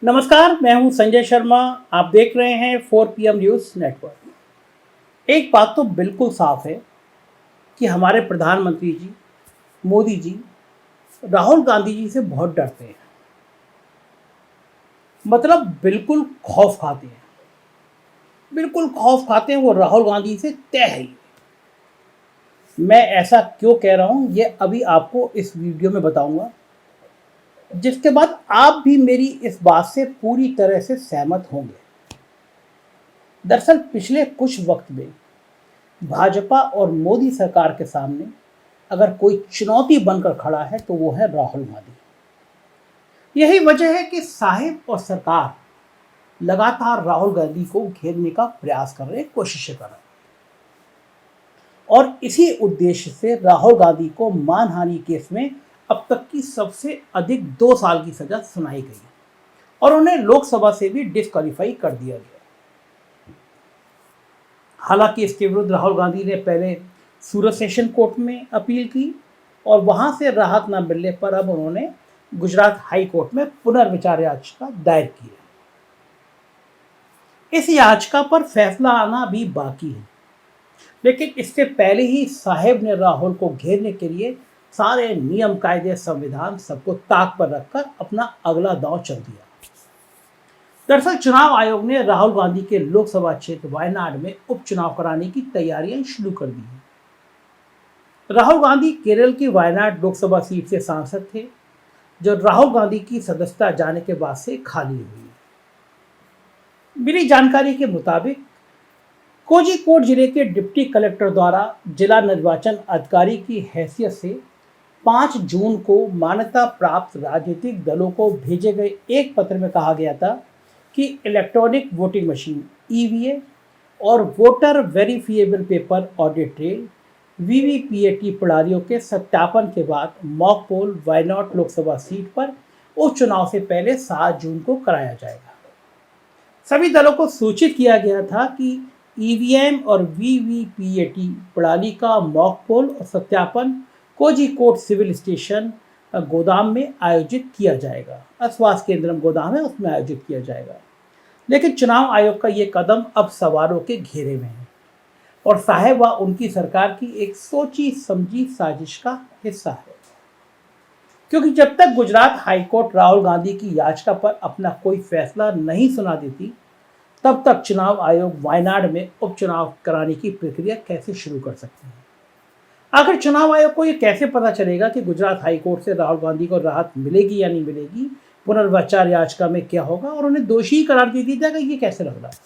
नमस्कार, मैं हूं संजय शर्मा। आप देख रहे हैं 4 PM न्यूज़ नेटवर्क। एक बात तो बिल्कुल साफ है कि हमारे प्रधानमंत्री जी मोदी जी राहुल गांधी जी से बहुत डरते हैं। मतलब बिल्कुल खौफ खाते हैं। वो राहुल गांधी से तय है। मैं ऐसा क्यों कह रहा हूं ये अभी आपको इस वीडियो में बताऊंगा, जिसके बाद आप भी मेरी इस बात से पूरी तरह से सहमत होंगे। दरअसल पिछले कुछ वक्त में भाजपा और मोदी सरकार के सामने अगर कोई चुनौती बनकर खड़ा है तो वो है राहुल गांधी। यही वजह है कि साहिब और सरकार लगातार राहुल गांधी को घेरने का प्रयास कर रहे हैं, कोशिशें कर रहे हैं। और इसी उद्देश्य से राहुल गांधी को मानहानि केस में अब तक की सबसे अधिक 2 साल की सजा सुनाई गई और उन्हें लोकसभा से भी डिस्क्वालीफाई कर दिया गया। हालांकि इसके विरुद्ध राहुल गांधी ने पहले सूरत सेशन कोर्ट में अपील की और वहां से राहत न मिलने पर अब उन्होंने गुजरात हाई कोर्ट में पुनर्विचार याचिका दायर की है। इस याचिका पर फैसला आना भी बाकी है, लेकिन इससे पहले ही साहेब ने राहुल को घेरने के लिए सारे नियम कायदे संविधान सबको ताक पर रखकर अपना अगला दांव चल दिया। दरअसल चुनाव आयोग ने राहुल गांधी के लोकसभा क्षेत्र वायनाड में उपचुनाव कराने की तैयारियां शुरू कर दी हैं। राहुल गांधी केरल की वायनाड लोकसभा सीट से सांसद थे, जो राहुल गांधी की सदस्यता जाने के बाद से खाली हुई। मिली जानकारी के मुताबिक कोझिकोड जिले के डिप्टी कलेक्टर द्वारा जिला निर्वाचन अधिकारी की हैसियत से 5 जून को मान्यता प्राप्त राजनीतिक दलों को भेजे गए एक पत्र में कहा गया था कि इलेक्ट्रॉनिक वोटिंग मशीन (ईवीएम) और voter verifiable paper audit trail (VVPAT) प्रणालियों के सत्यापन के बाद mock poll Wayanad Lok Sabha seat पर उपचुनाव से पहले 7 जून को कराया जाएगा। सभी दलों को सूचित किया गया था कि ईवीएम और वीवीपीएटी प्रणाली का मॉक पोल और सत्यापन कोझिकोड सिविल स्टेशन गोदाम में आयोजित किया जाएगा। स्वास्थ्य केंद्र गोदाम है, उसमें आयोजित किया जाएगा। लेकिन चुनाव आयोग का ये कदम अब सवालों के घेरे में है और साहेब व उनकी सरकार की एक सोची समझी साजिश का हिस्सा है, क्योंकि जब तक गुजरात हाईकोर्ट राहुल गांधी की याचिका पर अपना कोई फैसला नहीं सुना देती, तब तक चुनाव आयोग वायनाड में उपचुनाव कराने की प्रक्रिया कैसे शुरू कर सकते हैं। आखिर चुनाव आयोग को यह कैसे पता चलेगा कि गुजरात हाईकोर्ट से राहुल गांधी को राहत मिलेगी या नहीं मिलेगी, पुनर्विचार याचिका में क्या होगा और उन्हें दोषी करार दे दिया जाएगा, ये कैसे लग रहा है।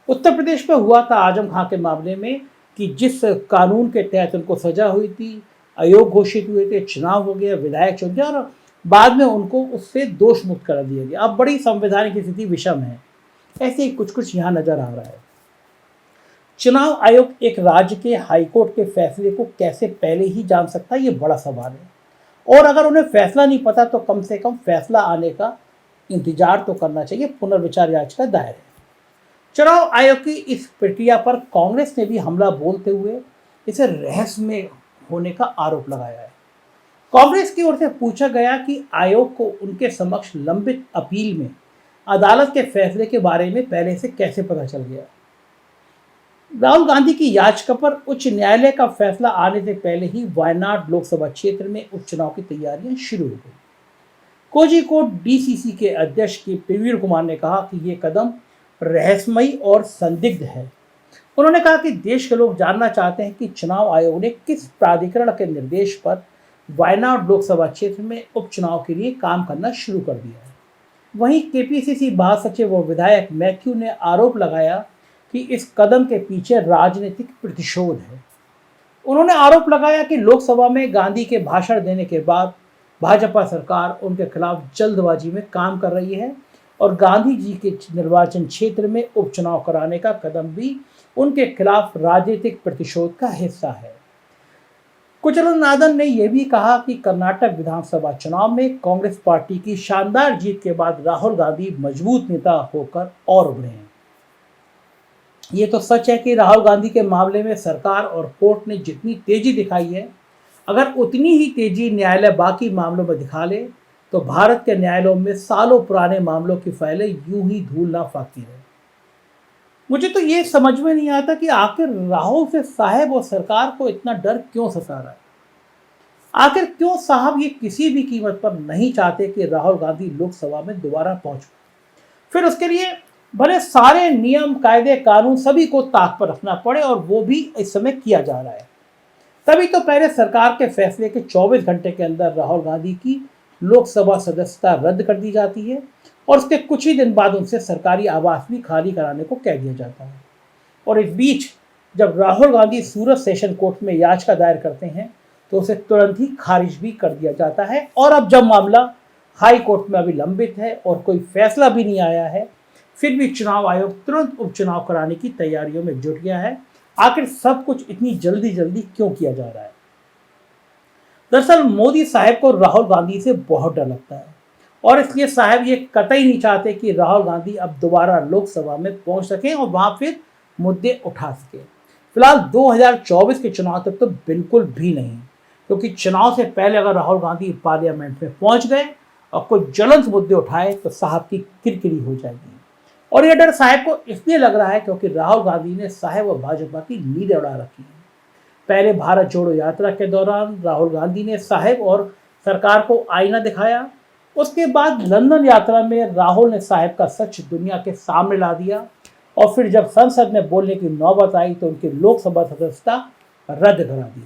उत्तर प्रदेश में हुआ था आजम खां के मामले में कि जिस कानून के तहत उनको सजा हुई थी, अयोग्य घोषित हुए थे, चुनाव हो गया, विधायक चुन गया और बाद में उनको उससे दोष मुक्त कर दिया गया। अब बड़ी संवैधानिक स्थिति विषम है। ऐसे ही कुछ यहाँ नजर आ रहा है। चुनाव आयोग एक राज्य के हाईकोर्ट के फैसले को कैसे पहले ही जान सकता है, ये बड़ा सवाल है। और अगर उन्हें फैसला नहीं पता तो कम से कम फैसला आने का इंतजार तो करना चाहिए। पुनर्विचार याचिका दायर है। चुनाव आयोग की इस प्रक्रिया पर कांग्रेस ने भी हमला बोलते हुए इसे रहस्यमय होने का आरोप लगाया है। कांग्रेस की ओर से पूछा गया कि आयोग को उनके समक्ष लंबित अपील में अदालत के फैसले के बारे में पहले से कैसे पता चल गया। राहुल गांधी की याचिका पर उच्च न्यायालय का फैसला आने से पहले ही वायनाड लोकसभा क्षेत्र में उपचुनाव की तैयारियां शुरू हो गई। कोझिकोड डीसीसी के अध्यक्ष के प्रवीण कुमार ने कहा कि ये कदम रहस्यमयी और संदिग्ध है। उन्होंने कहा कि देश के लोग जानना चाहते हैं कि चुनाव आयोग ने किस प्राधिकरण के निर्देश पर वायनाड लोकसभा क्षेत्र में उपचुनाव के लिए काम करना शुरू कर दिया है। वहीं केपीसीसी महासचिव और विधायक मैथ्यू ने आरोप लगाया कि इस कदम के पीछे राजनीतिक प्रतिशोध है। उन्होंने आरोप लगाया कि लोकसभा में गांधी के भाषण देने के बाद भाजपा सरकार उनके खिलाफ जल्दबाजी में काम कर रही है और गांधी जी के निर्वाचन क्षेत्र में उपचुनाव कराने का कदम भी उनके खिलाफ राजनीतिक प्रतिशोध का हिस्सा है। कुचलनादन ने यह भी कहा कि कर्नाटक विधानसभा चुनाव में कांग्रेस पार्टी की शानदार जीत के बाद राहुल गांधी मजबूत नेता होकर और उभरे हैं। ये तो सच है कि राहुल गांधी के मामले में सरकार और कोर्ट ने जितनी तेजी दिखाई है, अगर उतनी ही तेजी न्यायालय बाकी मामलों में दिखा ले तो भारत के न्यायालयों में सालों पुराने मामलों की फाइलें यूं ही धूल ना फाकती रहे। मुझे तो ये समझ में नहीं आता कि आखिर राहुल से साहब और सरकार को इतना डर क्यों सता रहा है। आखिर क्यों साहब ये किसी भी कीमत पर नहीं चाहते कि राहुल गांधी लोकसभा में दोबारा पहुंचे। फिर उसके लिए भले सारे नियम कायदे कानून सभी को ताक पर रखना पड़े, और वो भी इस समय किया जा रहा है। तभी तो पहले सरकार के फैसले के 24 घंटे के अंदर राहुल गांधी की लोकसभा सदस्यता रद्द कर दी जाती है, और उसके कुछ ही दिन बाद उनसे सरकारी आवास भी खाली कराने को कह दिया जाता है। और इस बीच जब राहुल गांधी सूरत सेशन कोर्ट में याचिका दायर करते हैं तो उसे तुरंत ही खारिज भी कर दिया जाता है। और अब जब मामला हाई कोर्ट में अभी लंबित है और कोई फैसला भी नहीं आया है, फिर भी चुनाव आयोग तुरंत उपचुनाव कराने की तैयारियों में जुट गया है। आखिर सब कुछ इतनी जल्दी जल्दी क्यों किया जा रहा है? दरअसल मोदी साहब को राहुल गांधी से बहुत डर लगता है, और इसलिए साहब ये कतई नहीं चाहते कि राहुल गांधी अब दोबारा लोकसभा में पहुंच सकें और वहां फिर मुद्दे उठा सके। फिलहाल 2024 के चुनाव तक तो बिल्कुल भी नहीं, क्योंकि चुनाव से पहले अगर राहुल गांधी पार्लियामेंट में पहुंच गए और कोई ज्वलंत मुद्दे उठाए तो साहब की किरकिरी हो जाएगी। और यह डर साहब को इसलिए लग रहा है क्योंकि राहुल गांधी ने साहब और भाजपा की नींद उड़ा रखी है। पहले भारत जोड़ो यात्रा के दौरान राहुल गांधी ने साहब और सरकार को आईना दिखाया। उसके बाद लंदन यात्रा में राहुल ने साहब का सच दुनिया के सामने ला दिया, और फिर जब संसद में बोलने की नौबत आई तो उनकी लोकसभा सदस्यता रद्द करा दी।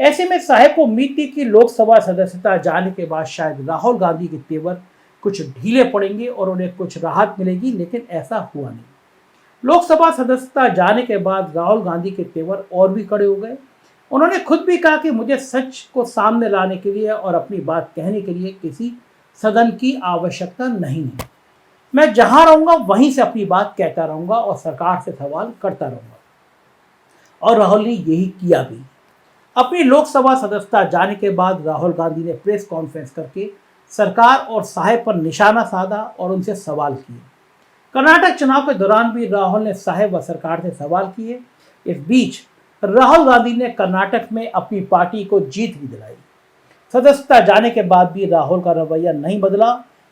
ऐसे में साहब को उम्मीद थी कि लोकसभा सदस्यता जाने के बाद शायद राहुल गांधी के तेवर कुछ ढीले पड़ेंगे और उन्हें कुछ राहत मिलेगी, लेकिन ऐसा हुआ नहीं। लोकसभा सदस्यता जाने के बाद राहुल गांधी के तेवर और भी कड़े हो गए। उन्होंने खुद भी कहा कि मुझे सच को सामने लाने के लिए और अपनी बात कहने के लिए किसी सदन की आवश्यकता नहीं है। मैं जहां रहूंगा वहीं से अपनी बात कहता रहूंगा और सरकार से सवाल करता रहूंगा। और राहुल ने यही किया भी। अपनी लोकसभा सदस्यता जाने के बाद राहुल गांधी ने प्रेस कॉन्फ्रेंस करके सरकार और साहब पर निशाना साधा और उनसे सवाल किए। कर्नाटक चुनाव के दौरान भी राहुल ने साहब व सरकार से सवाल किए। इस बीच राहुल गांधी ने कर्नाटक में अपनी पार्टी को जीत भी दिलाई। सदस्यता जाने के बाद भी राहुल का रवैया नहीं बदला।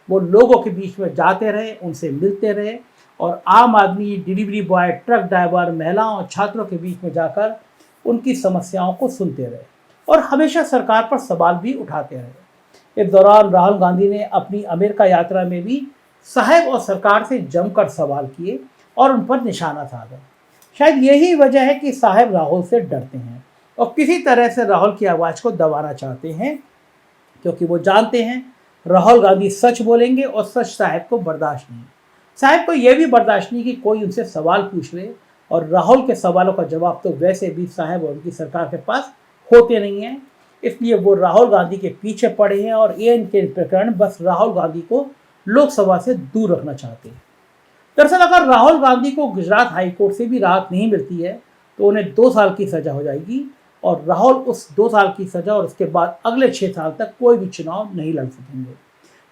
वो लोगों के बीच में जाते रहे, उनसे मिलते रहे, और आम आदमी, डिलीवरी बॉय, ट्रक ड्राइवर, महिलाओं और छात्रों के बीच में जाकर उनकी समस्याओं को सुनते रहे और हमेशा सरकार पर सवाल भी उठाते रहे। इस दौरान राहुल गांधी ने अपनी अमेरिका यात्रा में भी साहब और सरकार से जमकर सवाल किए और उन पर निशाना साधा। शायद यही वजह है कि साहब राहुल से डरते हैं और किसी तरह से राहुल की आवाज़ को दबाना चाहते हैं, क्योंकि वो जानते हैं राहुल गांधी सच बोलेंगे और सच साहब को बर्दाश्त नहीं। साहब को यह भी बर्दाश्त नहीं कि कोई उनसे सवाल पूछ ले, और राहुल के सवालों का जवाब तो वैसे भी साहब और उनकी सरकार के पास होते नहीं हैं। इसलिए वो राहुल गांधी के पीछे पड़े हैं और ये इनके प्रकरण बस राहुल गांधी को लोकसभा से दूर रखना चाहते हैं। दरअसल अगर राहुल गांधी को गुजरात हाईकोर्ट से भी राहत नहीं मिलती है तो उन्हें 2 साल की सजा हो जाएगी, और राहुल उस 2 साल की सजा और उसके बाद अगले 6 साल तक कोई भी चुनाव नहीं लड़ सकेंगे।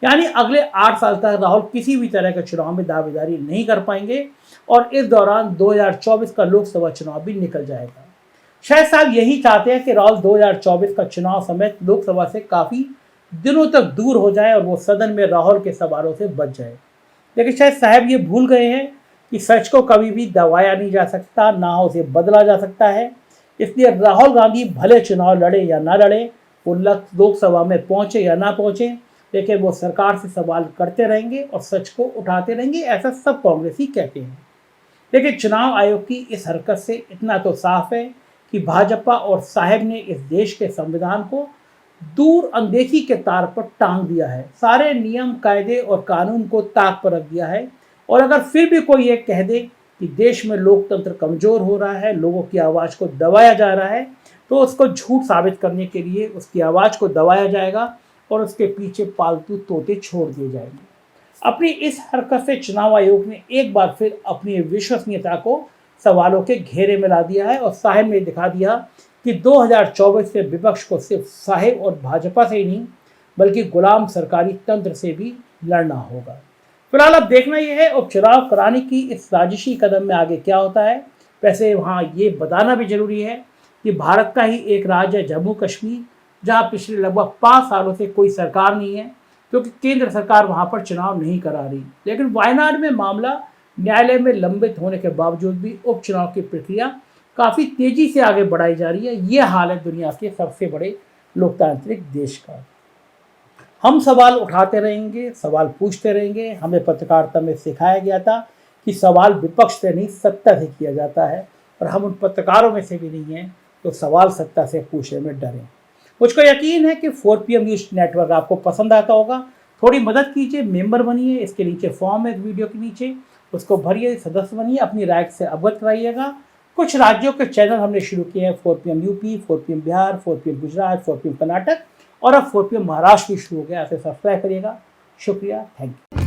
यानी अगले 8 साल तक राहुल किसी भी तरह के चुनाव में दावेदारी नहीं कर पाएंगे, और इस दौरान 2024 का लोकसभा चुनाव भी निकल जाएगा। शायद साहब यही चाहते हैं कि राहुल 2024 का चुनाव समेत लोकसभा से काफ़ी दिनों तक दूर हो जाए और वो सदन में राहुल के सवालों से बच जाए। लेकिन शायद साहब ये भूल गए हैं कि सच को कभी भी दबाया नहीं जा सकता, ना उसे बदला जा सकता है। इसलिए राहुल गांधी भले चुनाव लड़े या ना लड़े, वो लोकसभा में पहुंचे या ना पहुंचे, लेकिन वो सरकार से सवाल करते रहेंगे और सच को उठाते रहेंगे, ऐसा सब कांग्रेसी कहते हैं। लेकिन चुनाव आयोग की इस हरकत से इतना तो साफ है कि भाजपा और साहब ने इस देश के संविधान को दूर अनदेखी के तार पर टांग दिया है। सारे नियम कायदे और कानून को ताक पर रख दिया है, और अगर फिर भी कोई ये कह दे कि देश में लोकतंत्र कमज़ोर हो रहा है, लोगों की आवाज़ को दबाया जा रहा है, तो उसको झूठ साबित करने के लिए उसकी आवाज़ को दबाया जाएगा और उसके पीछे पालतू तोते छोड़ दिए जाएंगे। अपनी इस हरकत से चुनाव आयोग ने एक बार फिर अपनी विश्वसनीयता को सवालों के घेरे में ला दिया है, और साहब ने दिखा दिया कि 2024 से विपक्ष को सिर्फ साहब और भाजपा से ही नहीं बल्कि गुलाम सरकारी तंत्र से भी लड़ना होगा। फिलहाल अब देखना यह है उपचुनाव कराने की इस साजिशी कदम में आगे क्या होता है। वैसे वहाँ ये बताना भी जरूरी है कि भारत का ही एक राज्य है जम्मू कश्मीर, जहाँ पिछले लगभग 5 सालों से कोई सरकार नहीं है, क्योंकि केंद्र सरकार वहाँ पर चुनाव नहीं करा रही। लेकिन वायनाड में मामला न्यायालय में लंबित होने के बावजूद भी उपचुनाव की प्रक्रिया काफ़ी तेज़ी से आगे बढ़ाई जा रही है। ये हाल है दुनिया के सबसे बड़े लोकतांत्रिक देश का। हम सवाल उठाते रहेंगे, सवाल पूछते रहेंगे। हमें पत्रकारिता में सिखाया गया था कि सवाल विपक्ष से नहीं सत्ता से किया जाता है, और हम उन पत्रकारों में से भी नहीं हैं तो सवाल सत्ता से पूछने में डरें। मुझको यकीन है कि 4PM न्यूज़ नेटवर्क आपको पसंद आता होगा। थोड़ी मदद कीजिए, मेंबर बनिए। इसके नीचे फॉर्म है वीडियो के नीचे, उसको भरिए, सदस्य बनिए, अपनी राय से अवगत कराइएगा। कुछ राज्यों के चैनल हमने शुरू किए हैं, 4PM UP, 4PM Bihar, 4PM Gujarat, 4PM Karnataka, और अब 4PM महाराष्ट्र भी शुरू हो गया। इसे सब्सक्राइब करिएगा। शुक्रिया, थैंक यू।